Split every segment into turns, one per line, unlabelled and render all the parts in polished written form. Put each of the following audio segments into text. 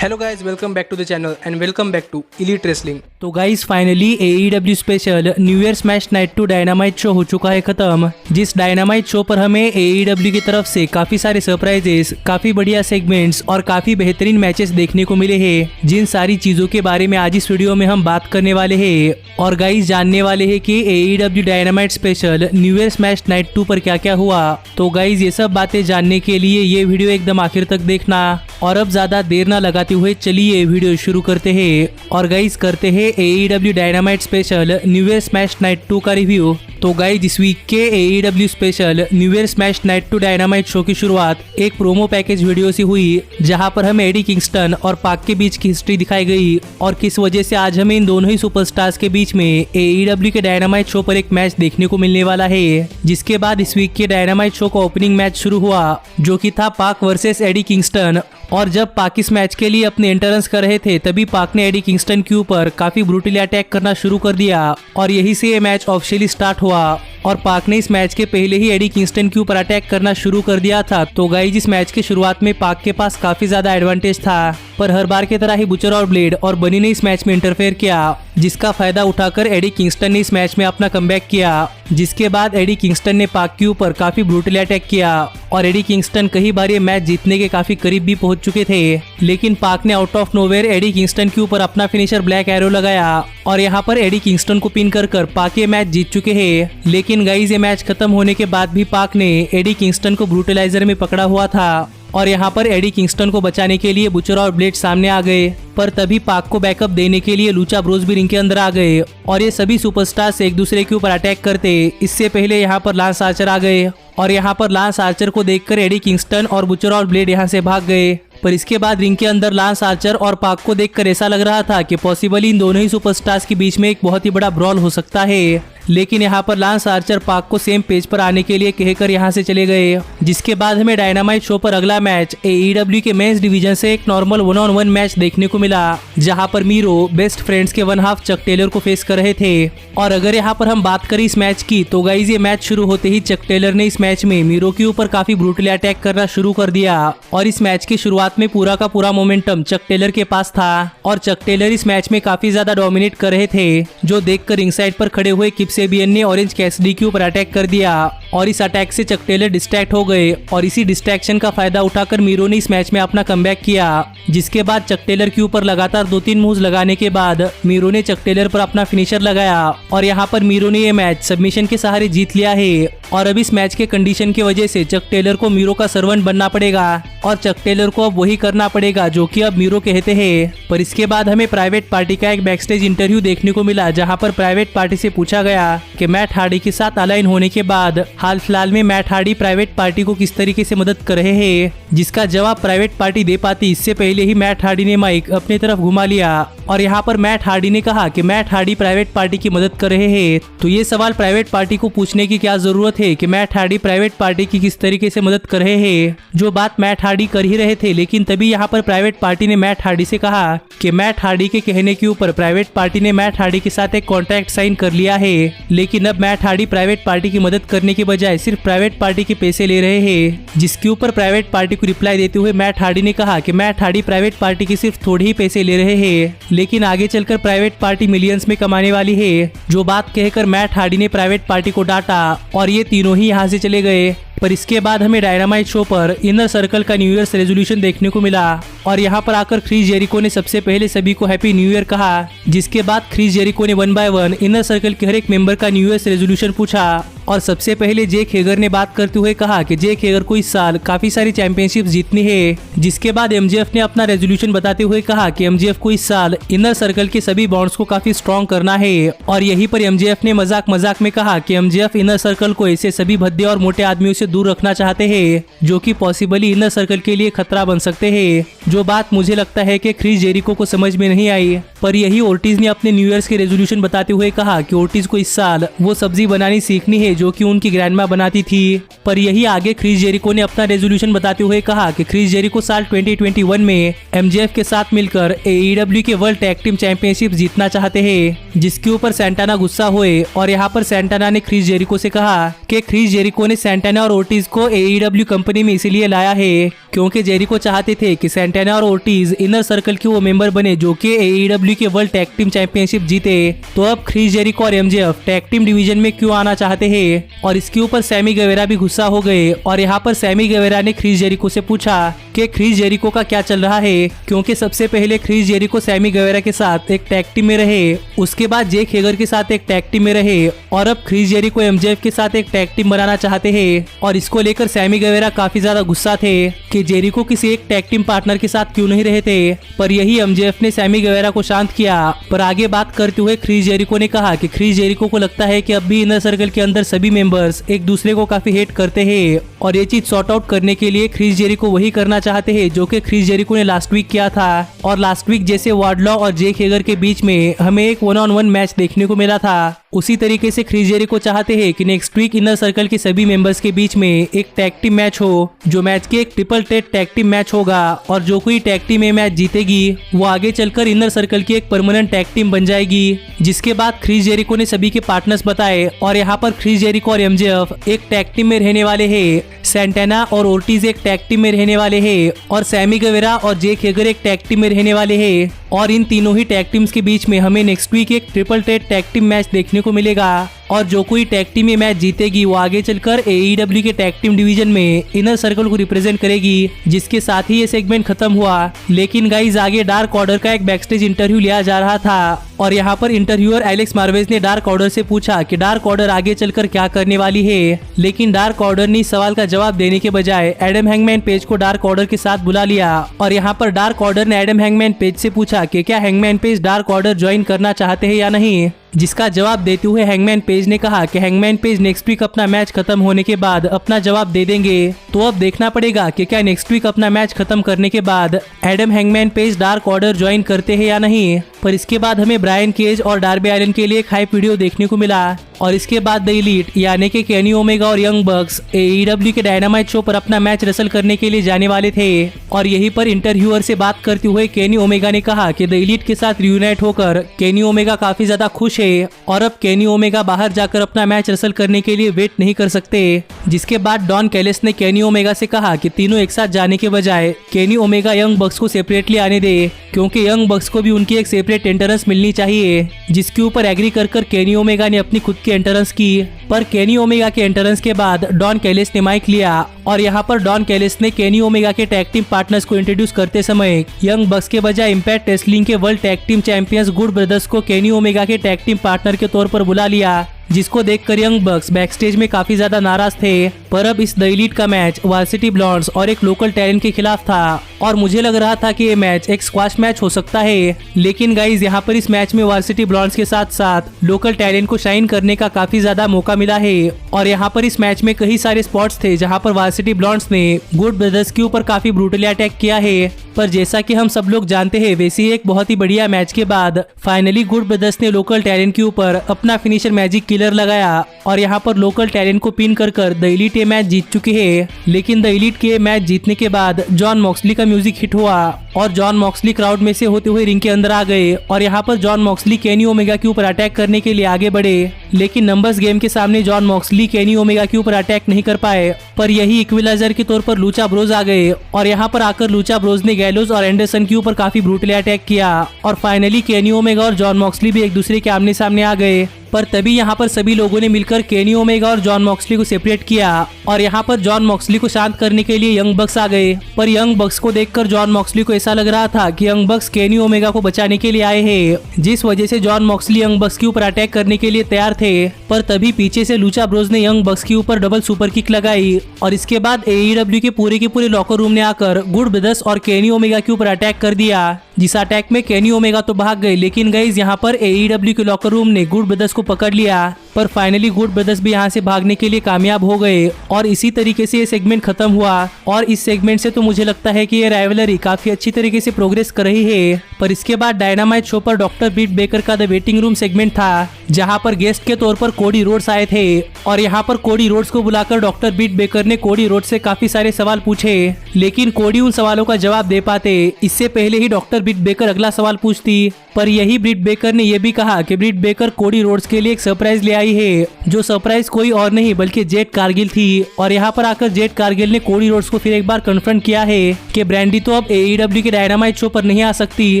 Hello guys, welcome back to the channel and welcome back to elite wrestling.
तो guys finally AEW special new year smash night 2 dynamite show हो चुका है खत्म। जिस dynamite show पर हमें AEW की तरफ से काफी सारे सरप्राइजेस, काफी बढ़िया सेगमेंट्स और काफी बेहतरीन मैचेस देखने को मिले हैं। जिन सारी चीजों के बारे में आज इस वीडियो में हम बात करने वाले हैं और गाइस जानने वाले हैं कि AEW dynamite special new year smash night 2 पर क्या क्या हुआ। तो गाइस ये सब बातें जानने के लिए ये वीडियो एकदम आखिर तक देखना। और अब ज्यादा देर ना लगाते हुए चलिए वीडियो शुरू करते हैं और गाइस करते हैं AEW dynamite special new year smash night 2 का रिव्यू। तो गाइस इस वीक के AEW special new year smash night 2 dynamite show की शुरुआत एक प्रोमो पैकेज वीडियो से हुई, जहां पर हमें एडी किंगस्टन और पाक के बीच की हिस्ट्री दिखाई गई और किस वजह से आज हमें इन दोनों ही सुपरस्टार्स के बीच में AEW के डायनामाइट शो पर एक मैच देखने को मिलने वाला है। जिसके बाद इस वीक के डायनामाइट शो का ओपनिंग मैच शुरू हुआ, जो कि था पाक वर्सेस एडी किंगस्टन। और जब पाक इस मैच के लिए अपने एंट्रेंस कर रहे थे, तभी पाक ने एडी किंगस्टन के ऊपर काफी ब्रूटली अटैक करना शुरू कर दिया और यही से ये मैच ऑफिशियली स्टार्ट हुआ। और पाक ने इस मैच के पहले ही एडी किंगस्टन के ऊपर अटैक करना शुरू कर दिया था। तो गाइस इस मैच के शुरुआत में पाक के पास काफी ज्यादा एडवांटेज था, पर हर बार की तरह ही बुचर और ब्लेड और बनी ने इस मैच में इंटरफेयर किया, जिसका फायदा उठाकर एडी किंगस्टन ने इस मैच में अपना कमबैक किया। जिसके बाद एडी किंगस्टन ने पाक के ऊपर काफी ब्रूटली अटैक किया और एडी किंगस्टन कई बार ये मैच जीतने के काफी करीब भी पहुंच चुके थे। लेकिन पाक ने out of nowhere Eddie Kingston के ऊपर अपना फिनिशर ब्लैक एरो लगाया और यहाँ पर एडी किंगस्टन को पिन कर पाक ये मैच जीत चुके हैं। लेकिन गाइस ये मैच खत्म होने के बाद भी पाक ने एडी किंगस्टन को ब्रूटलाइजर में पकड़ा हुआ था और यहाँ पर एडी किंगस्टन को बचाने के लिए बुचर और ब्लेड सामने आ गए। पर तभी पाक को बैकअप देने के लिए लूचा ब्रोस भी रिंग के अंदर आ गए और ये सभी सुपरस्टार्स एक दूसरे के ऊपर अटैक करते। इससे पहले यहाँ पर लांस आर्चर आ गए और यहाँ पर लांस आर्चर को देखकर एडी किंगस्टन और बुचर और ब्लेड यहाँ से भाग गए। पर इसके बाद रिंग के अंदर लांस आर्चर और पाक को देखकर ऐसा लग रहा था कि पॉसिबली इन दोनों ही सुपरस्टार्स के बीच में एक बहुत ही बड़ा ब्रॉल हो सकता है। लेकिन यहाँ पर लांस आर्चर पाक को सेम पेज पर आने के लिए कहकर यहाँ से चले गए। जिसके बाद हमें डायनामाइट शो पर अगला मैच AEW के मेंस डिवीजन से एक नॉर्मल 1-on-1 मैच देखने को मिला, जहाँ पर मीरो बेस्ट फ्रेंड्स के 1/2 चक टेलर को फेस कर रहे थे। और अगर यहाँ पर हम बात करें इस मैच की, तो गाइस ये मैच शुरू होते ही चक टेलर ने इस मैच में मीरो के ऊपर काफी ब्रूटली अटैक करना शुरू कर दिया और इस मैच की शुरुआत में पूरा का पूरा मोमेंटम चक टेलर के पास था और चक टेलर इस मैच में काफी ज्यादा डोमिनेट कर रहे थे, जो देखकर रिंग साइड पर खड़े हुए किप सेबियन ने ऑरेंज कैसिडी के ऊपर अटैक कर दिया और इस अटैक से चक टेलर डिस्ट्रैक्ट हो गए और इसी डिस्ट्रैक्शन का फायदा उठाकर मीरो ने इस मैच में अपना कमबैक किया। जिसके बाद चक टेलर के ऊपर लगातार 2-3 मूव्स लगाने के बाद मीरो ने चक टेलर पर अपना फिनिशर लगाया और यहाँ पर मीरो ने ये मैच सबमिशन के सहारे जीत लिया है। और अब इस मैच के कंडीशन की वजह से चक टेलर को मीरो का सर्वेंट बनना पड़ेगा और चक टेलर को अब वही करना पड़ेगा जो कि अब मीरो कहते हैं। पर इसके बाद हमें प्राइवेट पार्टी का एक बैकस्टेज इंटरव्यू देखने को मिला, जहाँ पर प्राइवेट पार्टी से पूछा गया कि मैट हार्डी के साथ अलाइन होने के बाद हाल फिलहाल में मैट हार्डी प्राइवेट पार्टी को किस तरीके से मदद कर रहे हैं। जिसका जवाब प्राइवेट पार्टी दे पाती इससे पहले ही मैट हार्डी ने माइक अपनी तरफ घुमा लिया और यहाँ पर मैट हार्डी ने कहा कि मैट हार्डी प्राइवेट पार्टी की मदद कर रहे हैं। तो ये सवाल प्राइवेट पार्टी को पूछने की क्या जरूरत है कि मैट हार्डी प्राइवेट पार्टी की किस तरीके से मदद कर रहे हैं, जो बात मैट हार्डी कर ही रहे थे। लेकिन तभी यहाँ पर प्राइवेट पार्टी ने मैट हार्डी से कहा कि मैट हार्डी के कहने के ऊपर प्राइवेट पार्टी ने मैट हार्डी के साथ एक कॉन्ट्रैक्ट साइन कर लिया है। लेकिन अब मैट हार्डी प्राइवेट पार्टी की मदद करने के बजाय सिर्फ प्राइवेट पार्टी के पैसे ले रहे हैं। जिसके ऊपर प्राइवेट पार्टी को रिप्लाई देते हुए मैट हार्डी ने कहा कि मैट हार्डी प्राइवेट पार्टी के सिर्फ थोड़े ही पैसे ले रहे हैं, लेकिन आगे चलकर प्राइवेट पार्टी मिलियंस में कमाने वाली है। जो बात कहकर मैट हार्डी ने प्राइवेट पार्टी को डांटा और ये तीनों ही यहाँ से चले गए। पर इसके बाद हमें डायनामाइट शो पर इनर सर्कल का न्यू ईयर रेजोल्यूशन देखने को मिला और यहाँ पर आकर क्रिस जेरिको ने सबसे पहले सभी को हैप्पी न्यू ईयर कहा। जिसके बाद क्रिस जेरिको ने 1 by 1 इनर सर्कल के हर एक मेंबर का न्यू ईयर रेजोल्यूशन पूछा और सबसे पहले जेक हेगर ने बात करते हुए कहा कि जेक हेगर को इस साल काफी सारी चैंपियनशिप जीतनी है। जिसके बाद MJF ने अपना रेजोल्यूशन बताते हुए कहा कि MJF को इस साल इनर सर्कल के सभी बॉन्ड्स को काफी स्ट्रॉन्ग करना है। और यहीं पर MJF ने मजाक में कहा कि MJF इनर सर्कल को ऐसे सभी भद्दे और मोटे आदमियों से दूर रखना चाहते हैं जो कि पॉसिबली इनर सर्कल के लिए खतरा बन सकते हैं। जो बात मुझे लगता है कि क्रिस जेरिको को समझ में नहीं आई। पर यही ओर्टिज ने अपने न्यू ईयर्स के रेजोल्यूशन बताते हुए कहा कि ओर्टिज को इस साल वो सब्जी बनानी सीखनी है जो कि उनकी ग्रैंडमा बनाती थी। पर यही आगे क्रिस जेरिको ने अपना रेजोल्यूशन बताते हुए कहा कि क्रिस जेरिको साल 2021 में एमजेएफ के साथ मिलकर AEW के वर्ल्ड टैग टीम चैंपियनशिप जीतना चाहते हैं, जिसके ऊपर सैंटाना गुस्सा हुए और यहाँ पर सैंटाना ने क्रिस जेरिको से कहा कि क्रिस जेरिको ने सैंटाना और ओर्टिज को AEW कंपनी में इसीलिए लाया है क्योंकि जेरिको चाहते थे कि सैंटाना और ओर्टिज इनर सर्कल के वो मेंबर बने जो कि AEW के वर्ल्ड टैग टीम चैंपियनशिप जीते। तो अब क्रिस जेरिको और एमजेएफ टैग टीम डिवीजन में क्यों आना चाहते हैं, और इसके ऊपर सैमी गेवेरा भी गुस्सा हो गए और यहाँ पर सैमी गेवेरा ने क्रिस जेरिको से पूछा कि क्रिस जेरिको का क्या चल रहा है, क्योंकि सबसे पहले क्रिस जेरिको सैमी गेवेरा के साथ एक टैग टीम में रहे, उसके बाद जेक हेगर के साथ एक टैग टीम में रहे और अब क्रिस जेरिको एमजेएफ के साथ एक टैग टीम बनाना चाहते हैं। और इसको लेकर सैमी गेवेरा काफी ज्यादा गुस्सा थे कि जेरिको किसी एक टैग टीम पार्टनर के साथ क्यों नहीं रहे थे। पर यही एमजेएफ ने सैमी गेवेरा को शांत किया। पर आगे बात करते हुए क्रिस जेरिको ने कहा कि क्रिस जेरिको को लगता है कि अब भी इनर सर्कल के अंदर सभी मेंबर्स एक दूसरे को काफी हेट करते हैं और ये चीज सॉर्ट आउट करने के लिए क्रिस जेरिको वही करना चाहते हैं जो कि क्रिस जेरिको ने लास्ट वीक किया था। और लास्ट वीक जैसे वार्डलॉ और जेक हेगर के बीच में हमें एक 1-on-1 मैच देखने को मिला था, उसी तरीके से क्रिस जेरिको चाहते हैं कि नेक्स्ट वीक इनर सर्कल के सभी मेंबर्स के बीच में एक टैग टीम मैच हो, जो मैच के एक triple threat tag team match होगा और जो कोई टैग टीम में मैच जीतेगी वो आगे चलकर इनर सर्कल की एक परमानेंट टैग टीम बन जाएगी। जिसके बाद क्रिस जेरिको ने सभी के पार्टनर्स बताए और यहाँ पर क्रिस जेरिको और एमजेएफ एक टैग टीम में रहने वाले हैं, सैंटाना और ओर्टिज एक टैग टीम में रहने वाले हैं और सैमी गेवेरा और जेक हेगर एक टैग टीम में रहने वाले हैं। और इन तीनों ही टैग टीम्स के बीच में हमें नेक्स्ट वीक एक triple threat tag team match देखने को मिलेगा और जो कोई टैग टीम में मैच जीतेगी वो आगे चलकर AEW के टैग टीम डिवीजन में इनर सर्कल को रिप्रेजेंट करेगी। जिसके साथ ही ये सेगमेंट खत्म हुआ। लेकिन गाइज आगे डार्क ऑर्डर का एक बैकस्टेज इंटरव्यू लिया जा रहा था और यहाँ पर इंटरव्यूअर एलेक्स मार्वेज ने डार्क ऑर्डर से पूछा कि डार्क ऑर्डर आगे चलकर क्या करने वाली है, लेकिन डार्क ऑर्डर ने इस सवाल का जवाब देने के बजाय एडम हैंगमैन पेज को डार्क ऑर्डर के साथ बुला लिया और यहाँ पर डार्क ऑर्डर ने एडम हैंगमैन पेज से पूछा कि क्या hangman page dark order join करना चाहते हैं या नहीं, जिसका जवाब देते हुए हैंगमैन पेज ने कहा कि हैंगमैन पेज नेक्स्ट वीक अपना मैच खत्म होने के बाद अपना जवाब दे देंगे। तो अब देखना पड़ेगा कि क्या नेक्स्ट वीक अपना मैच खत्म करने के बाद Adam hangman page dark order join करते हैं या नहीं। पर इसके बाद हमें ब्रायन केज और डार्बी एलन के लिए एक हाइप वीडियो देखने को मिला और इसके बाद द एलीट यानी कि केनी ओमेगा और यंग बक्स AEW के डायनामाइट शो पर अपना मैच रेसल करने के लिए जाने वाले थे। और यहीं पर इंटरव्यूअर से बात करते हुए केनी ओमेगा ने कहा कि द एलीट के साथ रियूनाइट होकर केनी ओमेगा काफी ज्यादा खुश है और अब केनी ओमेगा बाहर जाकर अपना मैच रेसल करने के लिए वेट नहीं कर सकते। जिसके बाद डॉन कैलिस ने केनी ओमेगा से कहा कि तीनों एक साथ जाने के बजाय केनी ओमेगा यंग बक्स को सेपरेटली आने दे, क्योंकि यंग बक्स को भी उनकी एक सेपरेट एंट्रेंस मिलनी चाहिए। जिसके ऊपर एग्री कर केनी ओमेगा ने अपनी खुद की एंट्रेंस की। पर केनी ओमेगा के एंट्रेंस के बाद डॉन कैलिस ने माइक लिया और यहाँ पर डॉन कैलिस ने केनी ओमेगा के टैग टीम पार्टनर्स को इंट्रोड्यूस करते समय यंग बक्स के बजाय इंपैक्ट रेसलिंग के world tag team champions good brothers को केनी ओमेगा के टैग टीम पार्टनर के तौर पर बुला लिया। जिसको देखकर यंग बक्स बैकस्टेज में काफी ज्यादा नाराज थे। पर अब इस द एलीट का मैच वार्सिटी ब्लॉन्ड्स और एक लोकल टैलेंट के खिलाफ था और मुझे लग रहा था कि ये मैच एक स्क्वाश मैच हो सकता है, लेकिन गाइज यहाँ पर इस मैच में वार्सिटी ब्लॉन्ड्स के साथ साथ लोकल टैलेंट को शाइन करने का काफी ज्यादा मौका मिला है। और यहाँ पर इस मैच में कई सारे स्पॉट्स थे जहाँ पर वार्सिटी ब्लॉन्ड्स ने गुड ब्रदर्स के ऊपर काफी ब्रूटली अटैक किया है। पर जैसा कि हम सब लोग जानते हैं वैसे ही एक बहुत ही बढ़िया मैच के बाद फाइनली गुड ब्रदर्स ने लोकल टैलेंट के ऊपर अपना फिनिशर मैजिक किलर लगाया और यहाँ पर लोकल टैलेंट को पिन कर द एलीट ये मैच जीत चुकी है। लेकिन द एलीट के मैच जीतने के बाद जॉन मॉक्सली का म्यूजिक हिट हुआ और जॉन मॉक्सली क्राउड में से होते हुए रिंग के अंदर आ गए और यहाँ पर जॉन मॉक्सली केनी ओमेगा के ऊपर अटैक करने के लिए आगे बढ़े, लेकिन नंबर्स गेम के सामने जॉन मॉक्सली केनी ओमेगा के ऊपर अटैक नहीं कर पाए। पर यही इक्विलाइजर के तौर पर लूचा ब्रोज आ गए और यहाँ पर आकर लूचा ब्रोज ने गैलोस और एंडरसन के ऊपर काफी ब्रूटली अटैक किया और फाइनली केनी ओमेगा और जॉन मॉक्सली भी एक दूसरे के आमने सामने आ गए। पर तभी यहाँ पर सभी लोगों ने मिलकर केनी ओमेगा और जॉन मॉक्सली को सेपरेट किया और यहाँ पर जॉन मॉक्सली को शांत करने के लिए यंग बक्स आ गए। पर यंग बक्स को देखकर जॉन मॉक्सली को ऐसा लग रहा था कि यंग बक्स केनी ओमेगा को बचाने के लिए आए हैं, जिस वजह से जॉन मॉक्सली यंग बक्स के ऊपर अटैक करने के लिए तैयार थे। पर तभी पीछे से लूचा ब्रोज ने यंग बक्स के ऊपर डबल सुपर किक लगाई और इसके बाद AEW के पूरे लॉकर रूम ने आकर गुड ब्रदर्स और केनी ओमेगा के ऊपर अटैक कर दिया, जिस अटैक में केनी ओमेगा तो भाग गए, लेकिन गाइस यहाँ पर AEW के लॉकर रूम ने गुड ब्रदर्स को पकड़ लिया। पर फाइनली गुड ब्रदर्स भी यहाँ से भागने के लिए कामयाब हो गए और इसी तरीके से ये सेगमेंट खत्म हुआ। और इस सेगमेंट से तो मुझे लगता है कि ये राइवलरी काफी अच्छी तरीके से प्रोग्रेस कर रही है। पर इसके बाद डायनामाइट शो पर डॉक्टर ब्रिट बेकर का द वेटिंग रूम सेगमेंट था, जहां पर गेस्ट के तौर पर कोडी रोड्स आए थे और यहाँ पर कोडी रोड्स को बुलाकर डॉक्टर ब्रिट बेकर ने कोडी रोड्स से काफी सारे सवाल पूछे, लेकिन कोडी उन सवालों का जवाब दे पाते इससे पहले ही डॉक्टर ब्रिट बेकर अगला सवाल पूछती। पर यही ब्रिट बेकर ने यह भी कहा कि ब्रिट बेकर कोडी रोड्स के लिए एक सरप्राइज ले आई है, जो सरप्राइज कोई और नहीं बल्कि जेड कारगिल थी। और यहाँ पर आकर जेड कारगिल ने कोडी रोड्स को फिर एक बार कन्फ्रंट किया है कि ब्रांडी तो अब AEW के डायनामाइट शो पर नहीं आ सकती,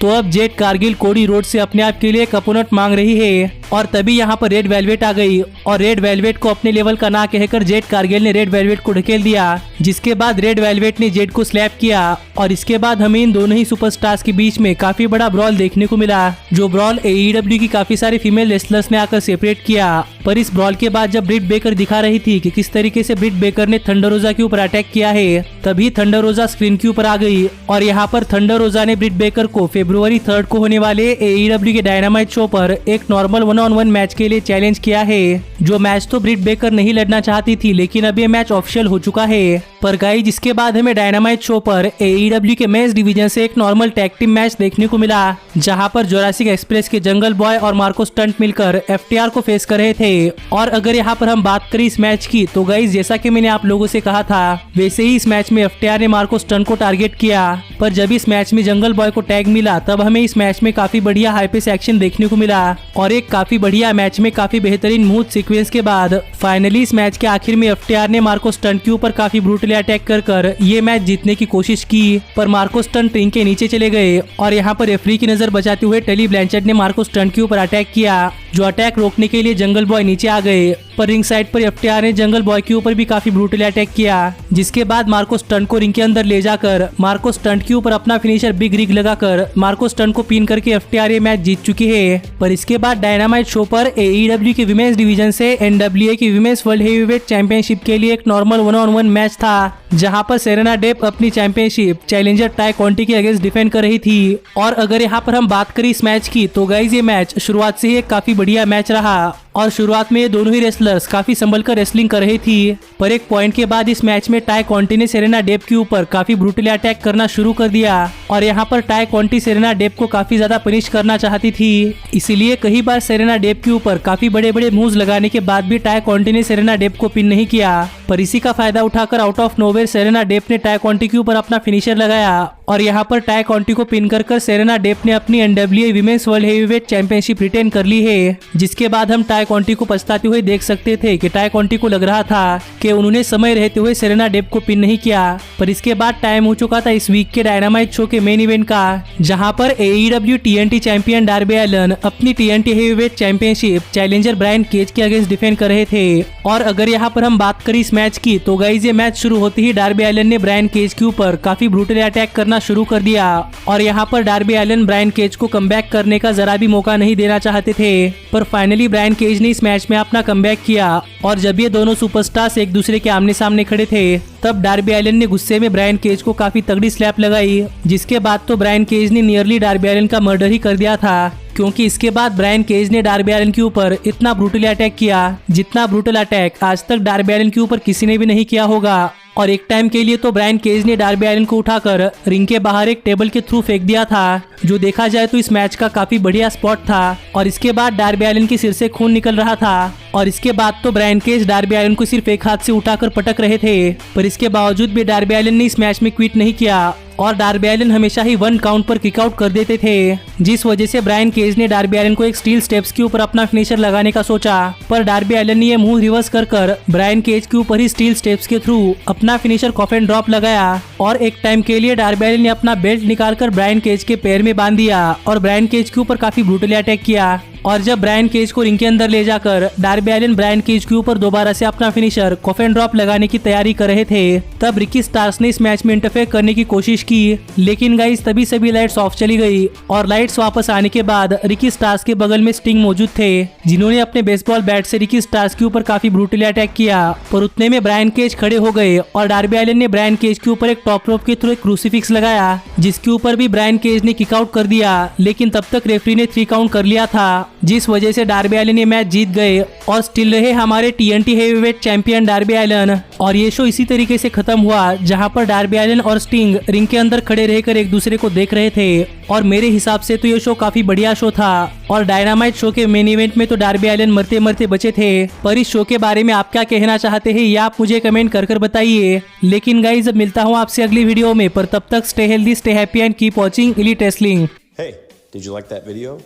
तो अब जेड कारगिल कोडी रोड्स से अपने आप के लिए एक अपोनेंट मांग रही है। और तभी यहाँ पर रेड वेलवेट आ गई और रेड वेलवेट को अपने लेवल का ना कहकर जेड कारगिल ने रेड वेलवेट को ढकेल दिया, जिसके बाद रेड वेलवेट ने जेड को स्लैप किया। और इसके बाद हमें इन दोनों ही सुपरस्टार्स के बीच में काफी बड़ा ब्रॉल देखने को मिला, जो ब्रॉल AEW की काफी सारी फीमेल रेसलर्स ने आकर सेपरेट किया। पर इस ब्रॉल के बाद जब ब्रिट बेकर दिखा रही थी कि किस तरीके से ब्रिट बेकर ने थंडर रोजा के ऊपर अटैक किया है, तभी थंडर रोजा स्क्रीन के ऊपर आ गई और यहाँ पर थंडर रोजा ने ब्रिट बेकर को February 3 को होने वाले AEW के डायनामाइट शो पर एक नॉर्मल 1-on-1 मैच के लिए चैलेंज किया है। जो मैच तो ब्रिट बेकर नहीं लड़ना चाहती थी, लेकिन अब ये मैच ऑफिशियल हो चुका है। पर गाइस, जिसके बाद हमें डायनामाइट शो पर AEW के मेंस डिवीजन से एक नॉर्मल टैग टीम मैच देखने को मिला, जहां पर जोरासिक एक्सप्रेस के जंगल बॉय और मार्को स्टंट मिलकर FTR को फेस कर रहे थे। और अगर यहाँ पर हम बात करें इस मैच की, तो गाइस जैसा कि मैंने आप लोगों से कहा था, वैसे ही इस मैच में FTR ने मार्को स्टंट को टारगेट किया। पर जब इस मैच में जंगल बॉय को टैग मिला, तब हमें इस मैच में काफी बढ़िया हाई पेस एक्शन देखने को मिला और एक काफी बढ़िया मैच में काफी बेहतरीन मूव सीक्वेंस के बाद फाइनली इस मैच के आखिर में FTR ने मार्को स्टंट के ऊपर काफी ब्रूटली अटैक कर ये मैच जीतने की कोशिश की। पर मार्को स्टंट रिंग के नीचे चले गए और यहाँ पर रेफरी की नजर बचाते हुए टली ब्लैंचेट ने मार्को स्टंट के ऊपर अटैक किया, जो अटैक रोकने के लिए जंगल बॉय नीचे आ गए। पर रिंग साइड पर FTR ने जंगल बॉय के ऊपर भी काफी ब्रूटली अटैक किया, जिसके बाद मार्को स्टंट को रिंग के अंदर ले जाकर मार्को स्टंट के ऊपर अपना फिनिशर बिग रिग लगाकर मार्को स्टंट को पिन करके FTR ये मैच जीत चुकी है। पर इसके बाद डायनामाइट शो पर AEW के विमेंस डिवीजन से NWA की विमेंस वर्ल्ड हेवीवेट चैंपियनशिप के लिए एक नॉर्मल 1-on-1 मैच था, जहां पर सेरेना डेप अपनी चैंपियनशिप चैलेंजर टाई कॉन्टी के अगेंस्ट डिफेंड कर रही थी। और अगर यहाँ पर हम बात करें इस मैच की, तो गाइज ये मैच शुरुआत से ही एक काफी बढ़िया मैच रहा और शुरुआत में ये दोनों ही रेसलर्स काफी संभल कर रेसलिंग कर रही थी। पर एक पॉइंट के बाद इस मैच में टाई कॉन्टी ने सेरेना डेप के ऊपर काफी ब्रूटली अटैक करना शुरू कर दिया और यहाँ पर टाई कॉन्टी सेरेना डेप को काफी ज्यादा पनिश करना चाहती थी, इसीलिए कई बार सेरेना डेप के ऊपर काफी बड़े बड़े मूव्स लगाने के बाद भी टाई कॉन्टी ने सेरेना डेप को पिन नहीं किया। पर इसी का फायदा उठाकर out of nowhere Serena Deeb ने टाई कॉन्टी के ऊपर अपना फिनिशर लगाया और यहाँ पर टाई कॉन्टी को पिन कर सेरेना डेप ने अपनी NWA women's world heavyweight championship retain कर ली है। जिसके बाद हम टाई कॉन्टी को पछताते हुए देख सकते थे कि टाई कॉन्टी को लग रहा था कि उन्होंने समय रहते हुए सेरेना डेप को पिन नहीं किया। पर इसके बाद टाइम हो चुका था इस वीक के डायनामाइट शो के मेन इवेंट का, जहां पर AEW TNT champion Darby Allin अपनी TNT heavyweight championship challenger Brian Cage के अगेंस्ट डिफेंड कर रहे थे। और अगर यहाँ पर हम बात करें इस मैच की, तो गाइज ये मैच शुरू होते ही डार्बी एलन ने ब्रायन केज के ऊपर काफी ब्रूटली अटैक करना शुरू कर दिया और यहाँ पर डार्बी एलन ब्रायन केज को कमबैक करने का जरा भी मौका नहीं देना चाहते थे। पर फाइनली ब्रायन केज ने इस मैच में अपना कमबैक किया और जब ये दोनों सुपरस्टार्स एक दूसरे के आमने सामने खड़े थे, तब डार्बी एलन ने गुस्से में ब्रायन केज को काफी तगड़ी स्लैप लगाई, जिसके बाद तो ब्रायन केज ने नियरली डार्बी एलन का मर्डर ही कर दिया था, क्योंकि इसके बाद ब्रायन केज ने डार्बी एलन के ऊपर इतना ब्रूटली अटैक किया जितना ब्रूटल अटैक आज तक डार्बी एलन के ऊपर किसी ने भी नहीं किया होगा। और एक टाइम के लिए तो ब्रायन केज ने डार्बी एलन को उठाकर रिंग के बाहर एक टेबल के थ्रू फेंक दिया था, जो देखा जाए तो इस मैच का काफी बढ़िया स्पॉट था। और इसके बाद डार्बी एलन के सिर से खून निकल रहा था और इसके बाद तो ब्रायन केज डार्बी एलन को सिर्फ एक हाथ से उठाकर पटक रहे थे। पर इसके बावजूद भी डार्बी एलन ने इस मैच में क्विट नहीं किया और डार्बी एलन हमेशा ही 1 काउंट पर किक आउट कर देते थे, जिस वजह से ब्रायन केज ने डार्बी एलन को एक स्टील स्टेप्स के ऊपर अपना फिनिशर लगाने का सोचा। पर डार्बी एलन ने यह मूव रिवर्स कर ब्रायन केज के ऊपर ही स्टील स्टेप्स के थ्रू अपना फिनिशर कॉफिन ड्रॉप लगाया और एक टाइम के लिए डार्बी एलन ने अपना बेल्ट निकालकर ब्रायन केज के पैर में बांध दिया और ब्रायन केज के ऊपर काफी ब्रूटली अटैक किया। और जब ब्रायन केज को रिंग के अंदर ले जाकर डार्बी एलिन ब्रायन केज के ऊपर दोबारा से अपना फिनिशर कॉफ एंड ड्रॉप लगाने की तैयारी कर रहे थे, तब रिकी स्टार्क्स ने इस मैच में इंटरफेयर करने की कोशिश की, लेकिन गाइस तभी सभी लाइट्स ऑफ चली गई और लाइट्स वापस आने के बाद रिकी स्टार्क्स के बगल में स्टिंग मौजूद थे, जिन्होंने अपने बेसबॉल बैट से रिकी स्टार्क्स के ऊपर काफी ब्रूटली अटैक किया। पर उतने में ब्रायन केज खड़े हो गए और डार्बी एलिन ने ब्रायन केज के ऊपर एक टॉप रोप के थ्रू एक क्रूसीफिक्स लगाया, जिसके ऊपर भी ब्रायन केज ने किक आउट कर दिया, लेकिन तब तक रेफरी ने 3 काउंट कर लिया था, जिस वजह से डार्बी एलिन ये मैच जीत गए और स्टिल रहे हमारे TNT heavyweight champion Darby Allin. और ये शो इसी तरीके से खत्म हुआ जहां पर डार्बी एलिन और स्टिंग रिंग के अंदर खड़े रहकर एक दूसरे को देख रहे थे, और मेरे हिसाब से तो ये शो काफी बढ़िया शो था। और डायनामाइट शो के मेन इवेंट में तो डार्बी एलिन मरते मरते बचे थे, पर इस शो के बारे में आप क्या कहना चाहते हैं ये आप मुझे कमेंट कर बताइए। लेकिन गाइस अब मिलता हूँ आपसे अगली वीडियो में, पर तब तक stay healthy, stay happy and keep watching elite wrestling.
Hey, did you like that video?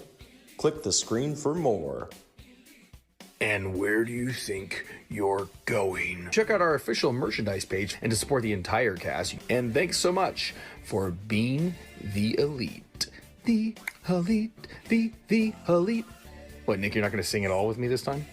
Click the screen for more.
And where do you think you're going? Check out our official merchandise page and to support the entire cast. And thanks so much for being the elite. The elite, the elite. What, Nick, you're not going to sing it all with me this time?